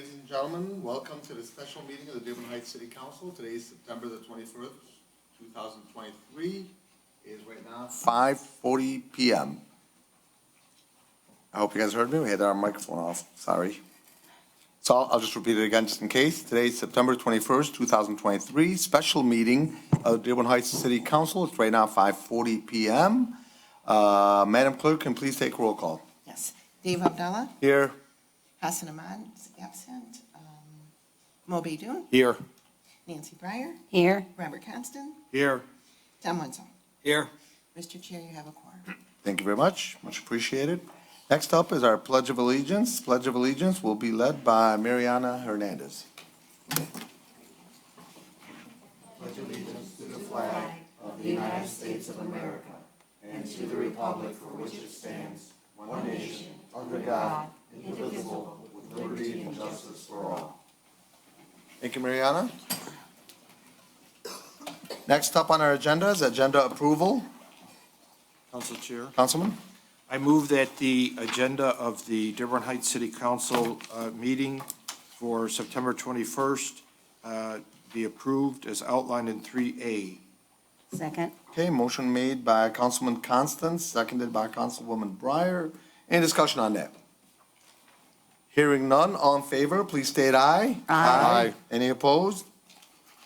ladies and gentlemen. Welcome to the special meeting of the Dearborn Heights City Council. Today is September the 21st, 2023. It is right now 5:40 p.m. I hope you guys heard me. We had our microphone off. Sorry. So I'll just repeat it again just in case. Today is September 21st, 2023. Special meeting of the Dearborn Heights City Council. It's right now 5:40 p.m. Madam Clerk, can please take roll call? Yes. Dave Abdallah. Here. Hassan Ahmad is absent. Mo Beydoun. Here. Nancy Breyer. Here. Robert Constant. Here. Tom Wenzel. Here. Mr. Chair, you have a quorum. Thank you very much. Much appreciated. Next up is our Pledge of Allegiance. Pledge of Allegiance will be led by Mariana Hernandez. Pledge allegiance to the flag of the United States of America and to the republic for which it stands, one nation, under God, indivisible, with liberty and justice for all. Thank you, Mariana. Next up on our agenda is agenda approval. Council Chair, Councilman? I move that the agenda of the Dearborn Heights City Council meeting for September 21st be approved as outlined in 3A. Second. Okay, motion made by Councilman Constance, seconded by Councilwoman Breyer. Any discussion on that? Hearing none, all in favor, please state aye. Aye. Any opposed?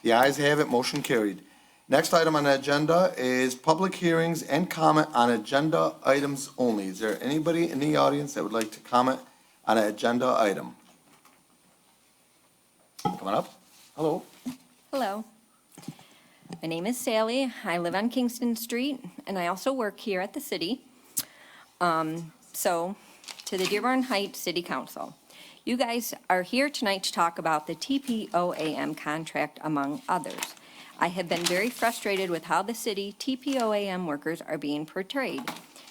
The ayes have it, motion carried. Next item on the agenda is public hearings and comment on agenda items only. Is there anybody in the audience that would like to comment on an agenda item? Come on up. Hello. Hello. My name is Sally. I live on Kingston Street, and I also work here at the city. So, to the Dearborn Heights City Council. You guys are here tonight to talk about the TPOAM contract, among others. I have been very frustrated with how the city TPOAM workers are being portrayed.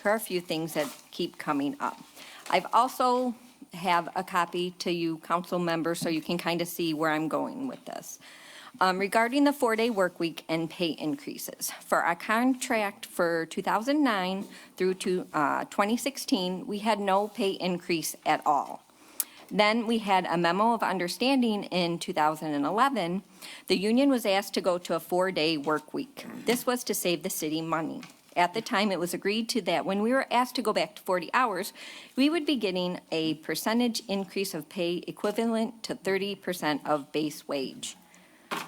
Here are a few things that keep coming up. I've also have a copy to you council members so you can kind of see where I'm going with this. Regarding the 4-day work week and pay increases. For our contract for 2009 through to 2016, we had no pay increase at all. Then we had a memo of understanding in 2011. The union was asked to go to a 4-day work week. This was to save the city money. At the time, it was agreed to that when we were asked to go back to 40 hours, we would be getting a percentage increase of pay equivalent to 30% of base wage.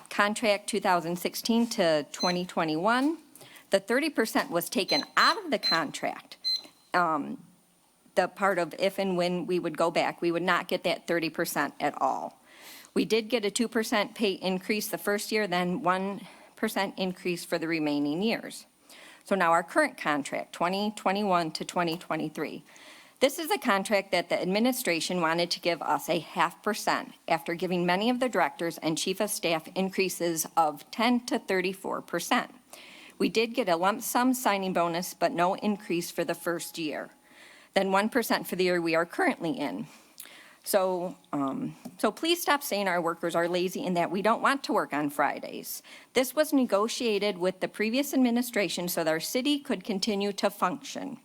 Contract 2016 to 2021, the 30% was taken out of the contract. The part of if and when we would go back, we would not get that 30% at all. We did get a 2% pay increase the first year, then 1% increase for the remaining years. So now our current contract, 2021 to 2023. This is a contract that the administration wanted to give us a 0.5% after giving many of the directors and chief of staff increases of 10 to 34%. We did get a lump sum signing bonus, but no increase for the first year. Then 1% for the year we are currently in. So please stop saying our workers are lazy and that we don't want to work on Fridays. This was negotiated with the previous administration so that our city could continue to function.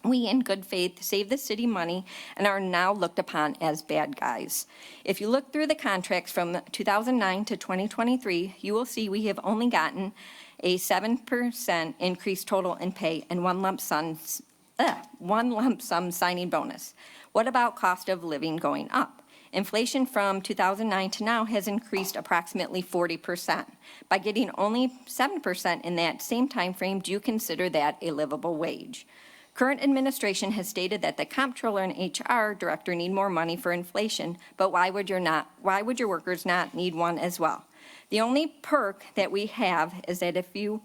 We, in good faith, saved the city money and are now looked upon as bad guys. If you look through the contracts from 2009 to 2023, you will see we have only gotten a 7% increase total in pay and one lump sum signing bonus. What about cost of living going up? Inflation from 2009 to now has increased approximately 40%. By getting only 7% in that same time frame, do you consider that a livable wage? Current administration has stated that the comptroller and HR director need more money for inflation, but why would your workers not need one as well? The only perk that we have is that if you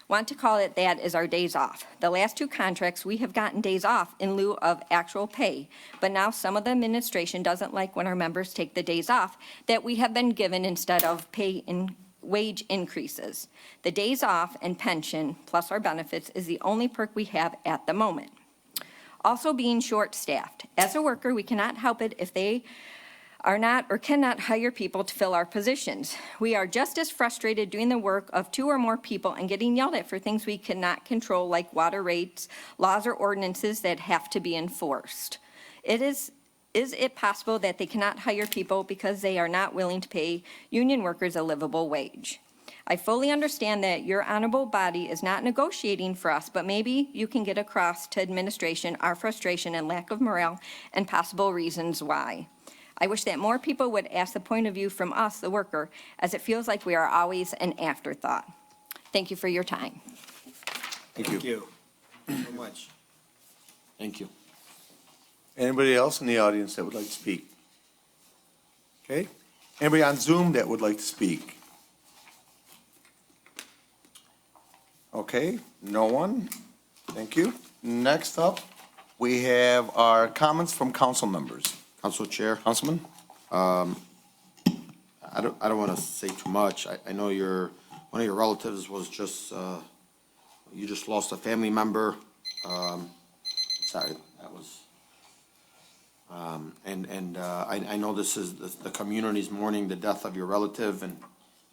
want to call it that is our days off. The last 2 contracts we have gotten days off in lieu of actual pay, but now some of the administration doesn't like when our members take the days off that we have been given instead of pay and wage increases. The days off and pension plus our benefits is the only perk we have at the moment. Also being short-staffed. As a worker, we cannot help it if they are not or cannot hire people to fill our positions. We are just as frustrated doing the work of 2 or more people and getting yelled at for things we cannot control, like water rates, laws or ordinances that have to be enforced. It is Is it possible that they cannot hire people because they are not willing to pay union workers a livable wage? I fully understand that your honorable body is not negotiating for us, but maybe you can get across to administration our frustration and lack of morale and possible reasons why. I wish that more people would ask the point of view from us, the worker, as it feels like we are always an afterthought. Thank you for your time. Thank you. So much. Thank you. Anybody else in the audience that would like to speak? Okay. Anybody on Zoom that would like to speak? Okay, no one. Thank you. Next up, we have our comments from council members. Council Chair, Councilman? I don't want to say too much. I know one of your relatives was just, you just lost a family member. Sorry, that was, I know this is, the community's mourning the death of your relative, and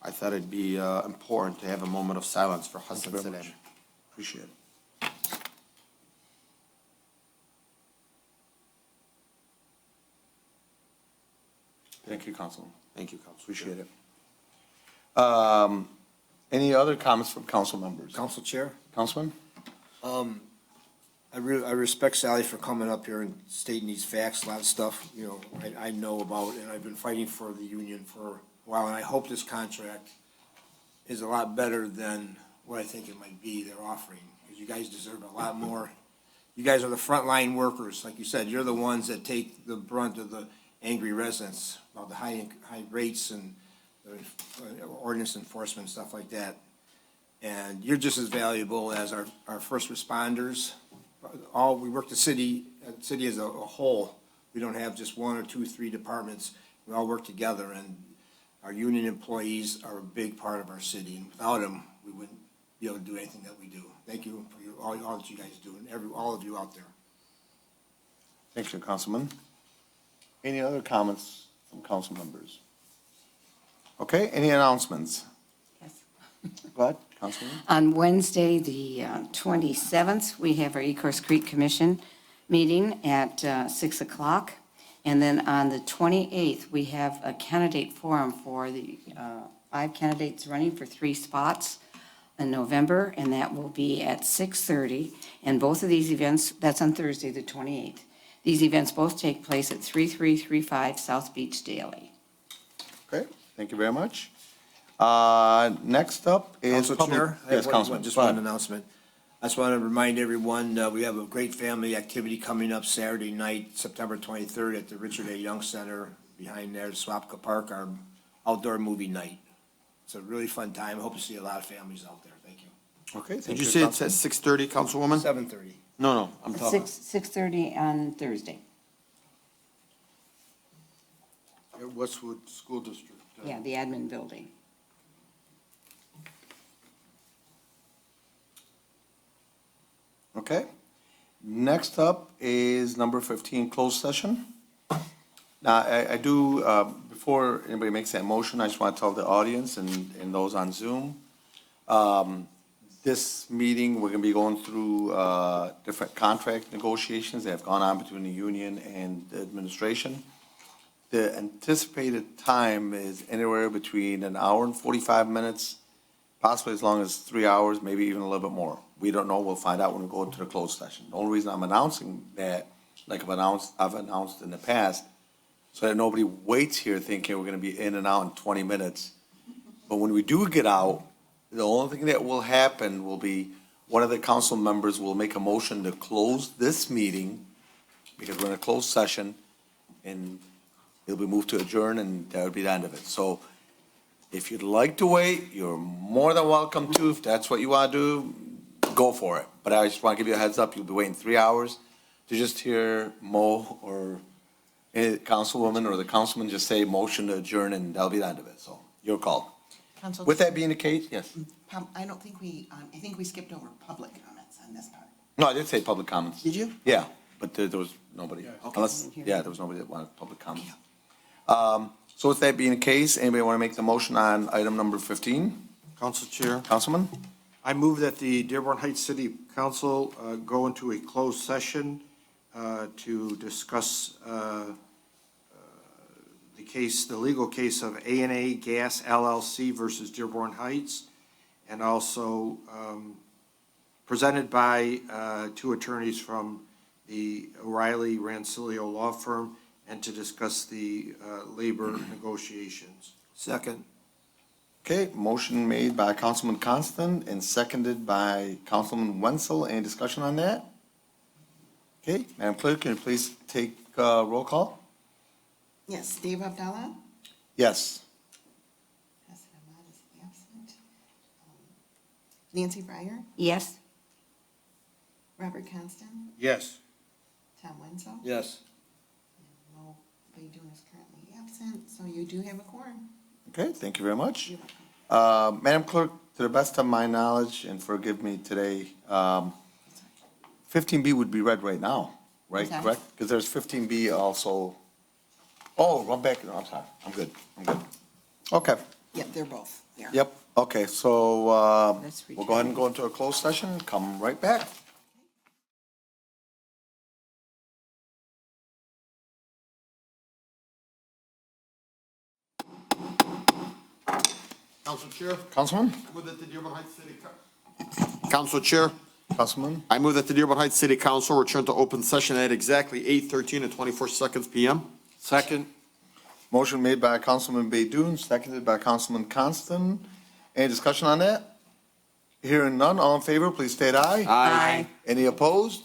I thought it'd be important to have a moment of silence for Hassan Thank you very Salam. much. Appreciate it. Thank you, Councilman. Thank you, Council. Appreciate it. Any other comments from council members? Council Chair, Councilman? I respect Sally for coming up here and stating these facts, a lot of stuff, you know, I know about, and I've been fighting for the union for a while, and I hope this contract is a lot better than what I think it might be they're offering, because you guys deserve a lot more. You guys are the frontline workers, like you said, you're the ones that take the brunt of the angry residents about the high rates and the ordinance enforcement, stuff like that. And you're just as valuable as our first responders. We work the city as a whole. We don't have just one or two, three departments. We all work together, and our union employees are a big part of our city. And without them, we wouldn't be able to do anything that we do. Thank you for all that you guys do, and all of you out there. Thank you, Councilman. Any other comments from council members? Okay, any announcements? Yes. Go ahead, Councilman. On Wednesday, the 27th, we have our Ecorse Creek Commission meeting at 6 o'clock. And then on the 28th, we have a candidate forum for the 5 candidates running for 3 spots in November, and that will be at 6:30. And both of these events, that's on Thursday, the 28th. These events both take place at 3335 South Beach Daily. Okay, thank you very much. Next up is Council public. Chair, I Yes, have Councilman. just Go one ahead. announcement. I just want to remind everyone, we have a great family activity coming up Saturday night, September 23rd, at the Richard A. Young Center behind there, Swapka Park, our outdoor movie night. It's a really fun time. I hope to see a lot of families out there. Thank you. Okay, thank Did you, you say it's Councilman. at 6:30, Councilwoman? 7:30. No, I'm talking. 6:30 on Thursday. At Westwood School District. Yeah, the admin building. Okay. Next up is number 15, closed session. Now, I do, before anybody makes that motion, I just want to tell the audience and those on Zoom, this meeting, we're going to be going through different contract negotiations that have gone on between the union and the administration. The anticipated time is anywhere between an hour and 45 minutes, possibly as long as 3 hours, maybe even a little bit more. We don't know. We'll find out when we go into the closed session. The only reason I'm announcing that, like I've announced in the past, so that nobody waits here thinking we're going to be in and out in 20 minutes. But when we do get out, the only thing that will happen will be one of the council members will make a motion to close this meeting because we're in a closed session, and it'll be moved to adjourn, and that would be the end of it. So if you'd like to wait, you're more than welcome to. If that's what you want to do, go for it. But I just want to give you a heads up, you'll be waiting 3 hours to just hear Mo or a councilwoman or the councilman just say motion to adjourn, and that'll be the end of it. So your call. Council, With that being the case, yes. I don't think I think we skipped over public comments on this part. No, I did say public comments. Did you? Yeah, but there was nobody. Okay. Unless, yeah, there was nobody that wanted public comment. So with that being the case, anybody want to make the motion on item number 15? Council Chair, Councilman? I move that the Dearborn Heights City Council go into a closed session to discuss the legal case of A&A Gas LLC versus Dearborn Heights, and also presented by two attorneys from the O'Reilly Rancilio Law Firm, and to discuss the labor negotiations. Second. Okay, motion made by Councilman Constant and seconded by Councilman Wenzel. Any discussion on that? Okay, Madam Clerk, can you please take roll call? Yes, Dave Abdallah. Yes. Hassan Ahmad is absent. Nancy Breyer, Yes? Robert Constant, Yes. Tom Wenzel. Yes. And Mo Baydun is currently absent, so you do have a quorum. Okay, thank you very much. You're welcome. Madam Clerk, to the best of my knowledge, and forgive me today, 15B would be read right now, right? Okay. Correct? Because there's 15B also. Oh, run back. No, I'm sorry. I'm good. Okay. Yep, they're both there. Yep. Okay, so Let's read we'll go ahead and go into a closed session. Come right back. Council Chair, Councilman? move that the Dearborn Heights City Council Chair, Councilman? I move that the Dearborn Heights City Council return to open session at exactly 8:13 and 24 seconds PM. Second. Motion made by Councilman Baydun, seconded by Councilman Constant. Any discussion on that? Hearing none, all in favor, please state aye. Aye. Any opposed?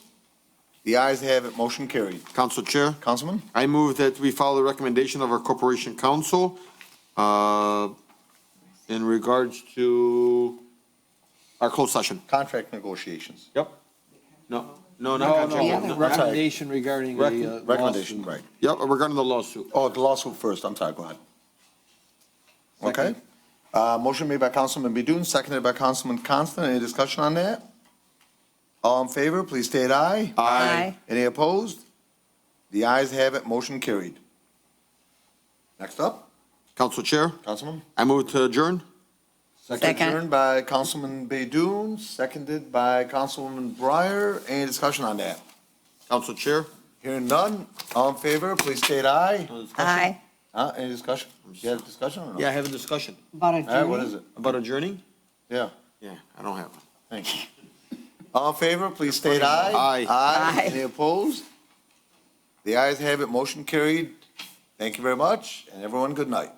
The ayes have it, motion carried. Council Chair, Councilman? I move that we follow the recommendation of our Corporation Council in regards to our closed session. Contract negotiations. Yep. No, not No, contract. Yeah. no, recommendation regarding the Recommendation, lawsuit. right. Yep, regarding the lawsuit. Oh, the lawsuit first, I'm sorry, go ahead. Okay. Motion made by Councilman Baydun, seconded by Councilman Constant. Any discussion on that? All in favor, please state aye. Aye. Any opposed? The ayes have it, motion carried. Next up, Council Chair, Councilman. I move to adjourn. Second. Adjourned by Councilman Baydun, seconded by Councilwoman Breyer. Any discussion on that? Council Chair, Hearing none, all in favor, please state aye. Aye. Any discussion? You have a discussion or no? yeah, I have a discussion About All right, what adjourning? is it? about adjourning. Yeah, Yeah, I don't have one. thank you. All in favor, please state aye. Aye. Aye. Aye. Any opposed? The ayes have it, motion carried. Thank you very much, and everyone, good night.